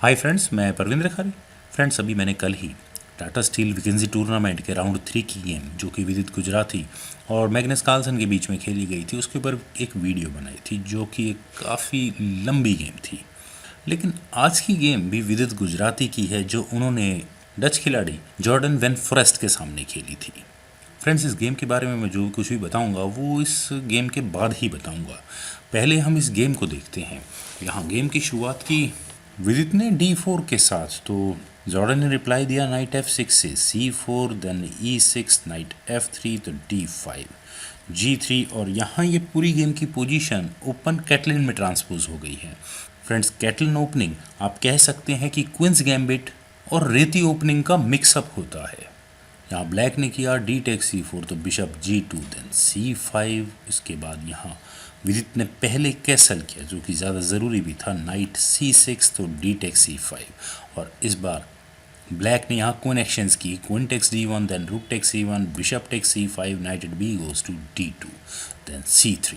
Hi friends, मैं परविंद्र खरे। Friends, अभी मैंने कल ही टाटा स्टील विकेंसी टूर्नामेंट के राउंड 3 की गेम जो कि विदित गुजराती और मैग्नस कार्लसन के बीच में खेली गई थी उसके ऊपर एक वीडियो बनाई थी जो कि एक काफ़ी लंबी गेम थी। लेकिन आज की गेम भी विदित गुजराती की है जो उन्होंने डच खिलाड़ी जॉर्डन वेन फॉरेस्ट के सामने खेली थी। फ्रेंड्स, इस गेम के बारे में मैं जो कुछ भी बताऊंगा वो इस गेम के बाद ही बताऊंगा। पहले हम इस गेम को देखते हैं। यहाँ गेम की शुरुआत की विदित ने D4 के साथ, तो जॉर्डन ने रिप्लाई दिया नाइट F6 से C4, then E6, night F3, तो D5, G3। और यहाँ ये पूरी गेम की पोजीशन ओपन कैटलिन में ट्रांसपोज हो गई है। फ्रेंड्स, कैटलिन ओपनिंग आप कह सकते हैं कि क्वींस गैम्बिट और रेती ओपनिंग का मिक्सअप होता है। यहाँ ब्लैक ने किया डी टेक C4, तो बिशप G2, देन C5। इसके बाद यहाँ विदित ने पहले कैसल किया जो कि ज़्यादा ज़रूरी भी था, नाइट C6, तो डी टेक C5। और इस बार ब्लैक ने यहाँ क्वीन एक्शंस की, queen takes D1, then rook takes C1, bishop takes C5, knight at B goes to D2, then C3।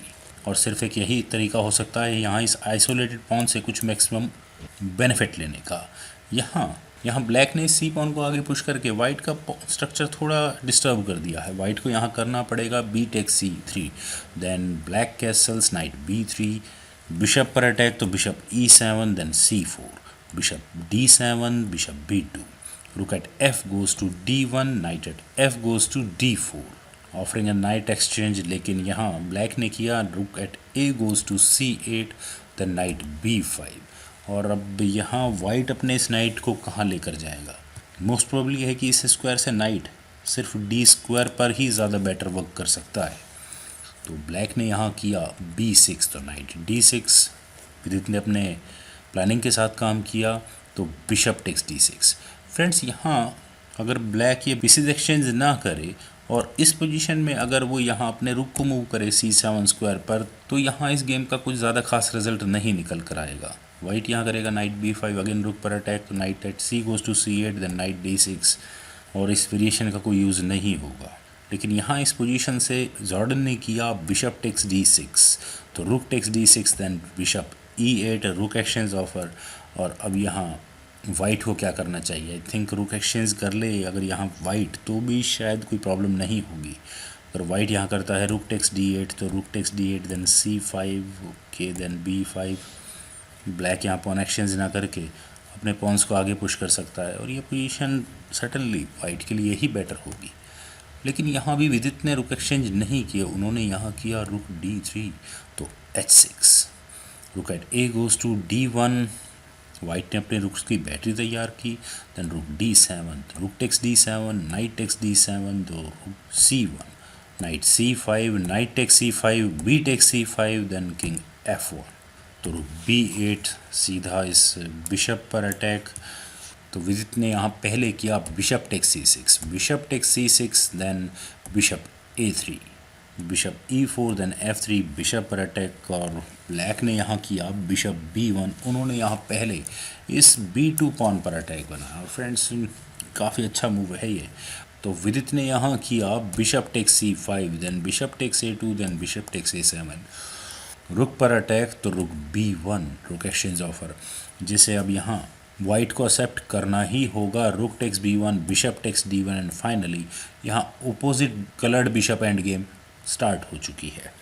और सिर्फ एक यही तरीका हो सकता है यहाँ इस आइसोलेटेड पॉन से कुछ मैक्सिमम बेनिफिट लेने का। यहाँ यहाँ ब्लैक ने सी पॉन को आगे पुश करके वाइट का स्ट्रक्चर थोड़ा डिस्टर्ब कर दिया है। वाइट को यहाँ करना पड़ेगा B take C3, then black castles, knight B3, bishop पर अटैक, तो bishop E7, then C4, bishop D7, bishop B2, rook at F goes to D1, knight at F goes to D4, offering a knight exchange. लेकिन यहाँ black ने किया rook at A goes to C8, then knight B5। और अब यहाँ white अपने इस night को कहाँ लेकर जाएगा? मोस्ट प्रोबेबली है कि इस स्क्वायर से नाइट सिर्फ डी स्क्वायर पर ही ज़्यादा बेटर वर्क कर सकता है। तो ब्लैक ने यहाँ किया B6, तो नाइट D6। विदित ने अपने प्लानिंग के साथ काम किया, तो बिशप टेक्स D6। फ्रेंड्स, यहाँ अगर ब्लैक ये पीसेज एक्सचेंज ना करे और इस पोजीशन में अगर वो यहाँ अपने रुक को मूव करे C7 स्क्वायर पर, तो यहाँ इस गेम का कुछ ज़्यादा खास रिजल्ट नहीं निकल कर आएगा। वाइट यहाँ करेगा नाइट B5, अगेन रुक पर अटैक, तो knight at C goes to C8, then knight D6। और इस वेरिएशन का कोई यूज़ नहीं होगा। लेकिन यहाँ इस पोजीशन से जॉर्डन ने किया बिशप टेक्स D6, तो rook takes D6, then bishop E8, रुक एक्सचेंज ऑफर। और अब यहाँ वाइट को क्या करना चाहिए? आई थिंक रुक एक्सचेंज कर ले अगर यहाँ वाइट, तो भी शायद कोई प्रॉब्लम नहीं होगी। अगर वाइट यहाँ करता है रुक टेक्स D8, तो rook takes D8, then C5, okay, then B5। Black यहाँ पॉन एक्सचेंज ना करके अपने पॉन्स को आगे पुश कर सकता है और ये पोजीशन सर्टनली वाइट के लिए ही बेटर होगी। लेकिन यहाँ भी विदित ने रुक एक्सचेंज नहीं किया, उन्होंने यहाँ किया रुक D3, तो H6, rook at A goes to D1। White ने अपने रुक्स की बैटरी तैयार की, देन रुक D7, rook takes D7, knight takes D7, तो rook C1, knight C5, knight takes C5, B takes C5, then king F1, तो रुक B8, सीधा इस बिशप पर अटैक। तो विदित ने यहाँ पहले किया bishop takes C6, bishop takes C6, then bishop A3, bishop E4, then F3, bishop पर अटैक। और ब्लैक ने यहाँ किया बिशप B1, उन्होंने यहाँ पहले इस B2 पॉन पर अटैक बनाया। और फ्रेंड्स, काफ़ी अच्छा मूव है ये। तो विदित ने यहाँ किया bishop takes C5, then bishop takes A2, then bishop takes A7, rook पर अटैक, तो रुक B1, रुक एक्सचेंज ऑफर, जिसे अब यहाँ वाइट को एक्सेप्ट करना ही होगा। Rook takes B1, bishop takes D1, and finally यहाँ opposite coloured bishop and game start हो चुकी है।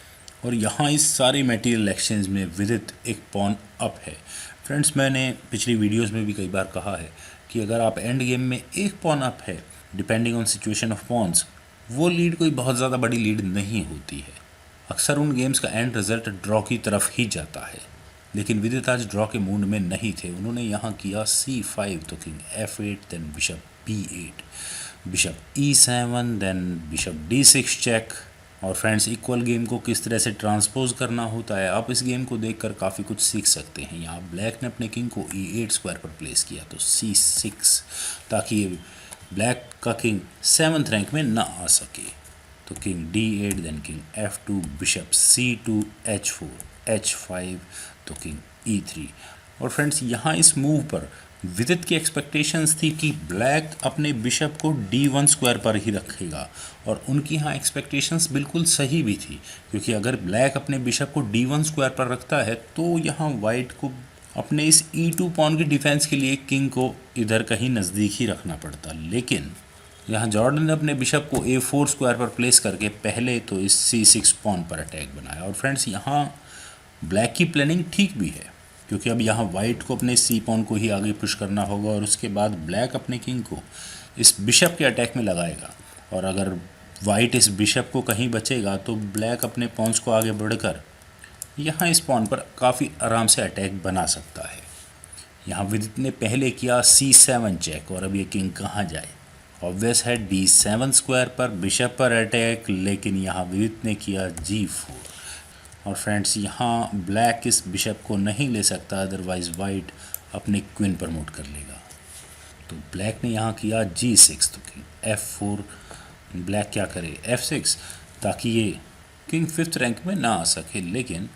और यहाँ इस सारे मटेरियल एक्सचेंज में विदित एक पॉन अप है। फ्रेंड्स, मैंने पिछली वीडियोस में भी कई बार कहा है कि अगर आप एंड गेम में एक पॉन अप है, depending on situation of pawns, वो लीड कोई बहुत ज़्यादा बड़ी लीड नहीं होती है। अक्सर उन गेम्स का एंड रिजल्ट ड्रॉ की तरफ ही जाता है। लेकिन विदित आज ड्रॉ के मूड में नहीं थे, उन्होंने यहाँ किया C5, तो king F8, then bishop B8, bishop E7, then bishop D6 check. और फ्रेंड्स, इक्वल गेम को किस तरह से ट्रांसपोज करना होता है आप इस गेम को देखकर काफ़ी कुछ सीख सकते हैं। यहाँ ब्लैक ने अपने किंग को E8 स्क्वायर पर प्लेस किया, तो C6, ताकि ब्लैक का किंग 7th रैंक में ना आ सके। तो king D8, then king F2, bishop C2, H4, H5, तो किंग E3। और फ्रेंड्स, यहाँ इस मूव पर विदित की एक्सपेक्टेशंस थी कि ब्लैक अपने बिशप को D1 स्क्वायर पर ही रखेगा, और उनकी यहाँ एक्सपेक्टेशंस बिल्कुल सही भी थी, क्योंकि अगर ब्लैक अपने बिशप को D1 स्क्वायर पर रखता है तो यहाँ वाइट को अपने इस E2 पॉन की डिफेंस के लिए किंग को इधर कहीं नज़दीक ही रखना पड़ता, लेकिन यहाँ जॉर्डन ने अपने बिशप को A4 स्क्वायर पर प्लेस करके पहले तो इस C6 पॉन पर अटैक बनाया। और फ्रेंड्स यहाँ ब्लैक की प्लानिंग ठीक भी है, क्योंकि अब यहाँ वाइट को अपने C पॉन को ही आगे पुश करना होगा और उसके बाद ब्लैक अपने किंग को इस बिशप के अटैक में लगाएगा। और अगर वाइट इस बिशप को कहीं बचेगा तो ब्लैक अपने पॉन्स को आगे बढ़कर यहाँ इस पॉन पर काफ़ी आराम से अटैक बना सकता है। यहाँ विदित ने पहले किया C7 चेक, और अब ये किंग कहाँ जाए। ऑब्वियस है D7 स्क्वायर पर बिशप पर अटैक, लेकिन यहाँ विदित ने किया G4। और फ्रेंड्स यहाँ ब्लैक इस बिशप को नहीं ले सकता, अदरवाइज वाइट अपने क्वीन प्रमोट कर लेगा। तो ब्लैक ने यहाँ किया G6, तो किंग F4। ब्लैक क्या करे F6, ताकि ये किंग 5th रैंक में ना आ सके। लेकिन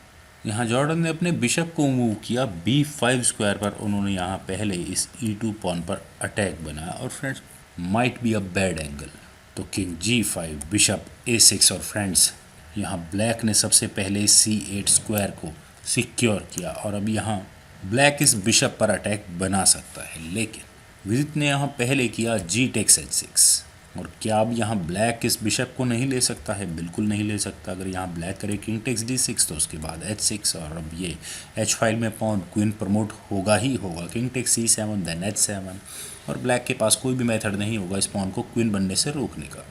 यहाँ जॉर्डन ने अपने बिशप को मूव किया B5 स्क्वायर पर। उन्होंने यहाँ पहले इस E2 पॉन पर अटैक बनाया, और friends might be a bad angle. तो किंग G5, बिशप A6, और फ्रेंड्स यहाँ ब्लैक ने सबसे पहले C8 स्क्वायर को सिक्योर किया, और अब यहाँ ब्लैक इस बिशप पर अटैक बना सकता है। लेकिन विदित ने यहाँ पहले किया G टेक्स H6। और क्या अब यहाँ ब्लैक इस बिशप को नहीं ले सकता है? बिल्कुल नहीं ले सकता। अगर यहाँ ब्लैक करे किंग टेक्स D6 तो उसके बाद H6, और अब ये H5 में पॉन क्वीन प्रमोट होगा ही होगा। King takes C7 then H7, और ब्लैक के पास कोई भी मेथड नहीं होगा इस पॉन को क्वीन बनने से रोकने का।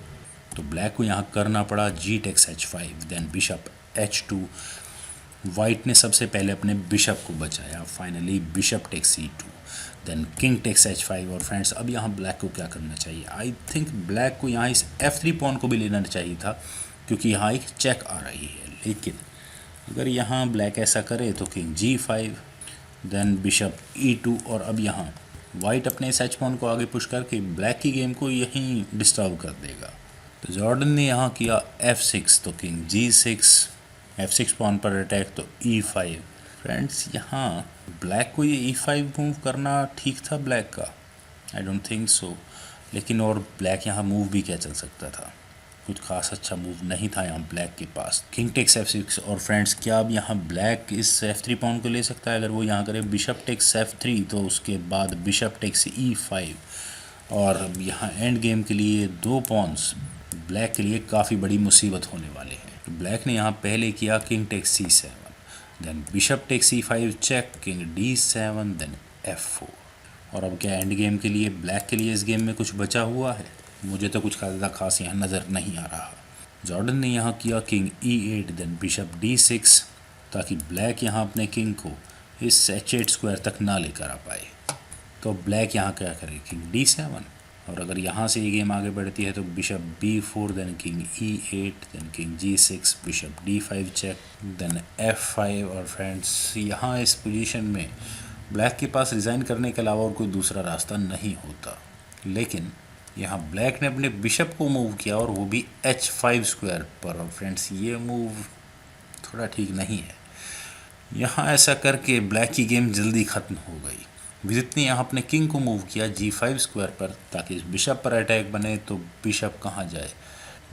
तो ब्लैक को यहाँ करना पड़ा G takes H5 then bishop H2। White ने सबसे पहले अपने बिशप को बचाया। Finally bishop takes C2 then king takes H5। और फ्रेंड्स अब यहाँ ब्लैक को क्या करना चाहिए? आई थिंक ब्लैक को यहाँ इस F3 पॉन को भी लेना चाहिए था, क्योंकि यहाँ एक चेक आ रही है। लेकिन अगर यहाँ ब्लैक ऐसा करे तो king G5 then bishop E2, और अब यहाँ वाइट अपने इस H पॉन को आगे पुश करके ब्लैक की गेम को यहीं डिस्टर्ब कर देगा। तो जॉर्डन ने यहाँ किया F6, तो किंग G6, F6 पॉन पर अटैक, तो E5। फ्रेंड्स यहाँ ब्लैक को ये E5 मूव करना ठीक था ब्लैक का? I don't think so. लेकिन और ब्लैक यहाँ मूव भी क्या चल सकता था? कुछ खास अच्छा मूव नहीं था यहाँ ब्लैक के पास। किंग टेक्स F6, और फ्रेंड्स क्या अब यहाँ ब्लैक इस F3 पॉन को ले सकता है? अगर वो यहाँ करे बिशप टेक्स F3 तो उसके बाद बिशप टेक्स E5, और अब यहाँ एंड गेम के लिए 2 पॉन्स ब्लैक के लिए काफ़ी बड़ी मुसीबत होने वाले हैं। तो ब्लैक ने यहाँ पहले किया king takes C7 then bishop takes C5 check, king D7 then F4। और अब क्या एंड गेम के लिए ब्लैक के लिए इस गेम में कुछ बचा हुआ है? मुझे तो कुछ ज़्यादा खास यहाँ नज़र नहीं आ रहा। जॉर्डन ने यहाँ किया king E8 then bishop D6, ताकि ब्लैक यहाँ अपने किंग को इस H8 स्क्वायर तक ना लेकर आ पाए। तो ब्लैक यहाँ क्या करे? किंग D7, और अगर यहाँ से ये गेम आगे बढ़ती है तो bishop B4 then king E8 then king G6, bishop D5 check then F5। और फ्रेंड्स यहाँ इस पोजीशन में ब्लैक के पास रिज़ाइन करने के अलावा और कोई दूसरा रास्ता नहीं होता। लेकिन यहाँ ब्लैक ने अपने बिशप को मूव किया, और वो भी H5 स्क्वायर पर। और फ्रेंड्स ये मूव थोड़ा ठीक नहीं है। यहाँ ऐसा करके ब्लैक की गेम जल्दी ख़त्म हो गई। विदित ने यहाँ अपने किंग को मूव किया G5 स्क्वायर पर, ताकि इस बिशप पर अटैक बने। तो बिशप कहाँ जाए?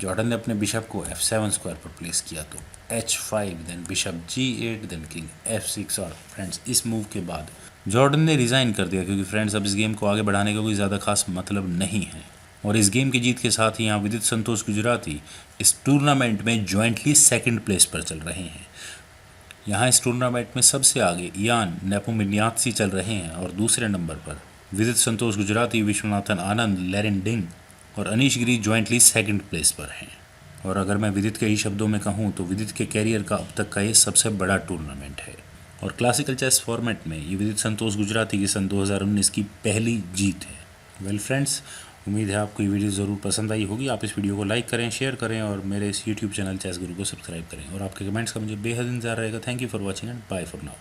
जॉर्डन ने अपने बिशप को F7 स्क्वायर पर प्लेस किया, तो H5 then bishop G8 then king F6। और फ्रेंड्स इस मूव के बाद जॉर्डन ने रिज़ाइन कर दिया, क्योंकि फ्रेंड्स अब इस गेम को आगे बढ़ाने का कोई ज़्यादा खास मतलब नहीं है। और इस गेम की जीत के साथ ही यहाँ विदित संतोष गुजराती इस टूर्नामेंट में जॉइंटली 2nd प्लेस पर चल रहे हैं। यहाँ इस टूर्नामेंट में सबसे आगे यान नेपोमिनियात्सी चल रहे हैं, और दूसरे नंबर पर विदित संतोष गुजराती, विश्वनाथन आनंद, लेरिन डिंग और अनीश गिरी जॉइंटली 2nd प्लेस पर हैं। और अगर मैं विदित के ही शब्दों में कहूँ तो विदित के कैरियर का अब तक का ये सबसे बड़ा टूर्नामेंट है, और क्लासिकल चेस फॉर्मेट में ये विदित संतोष गुजराती की सन 2019 की पहली जीत है। वेल फ्रेंड्स, उम्मीद है आपको ये वीडियो ज़रूर पसंद आई होगी। आप इस वीडियो को लाइक करें, शेयर करें, और मेरे इस यूट्यूब चैनल चेस गुरु को सब्सक्राइब करें। और आपके कमेंट्स का मुझे बेहद इंतजार रहेगा। Thank you for watching and bye for now.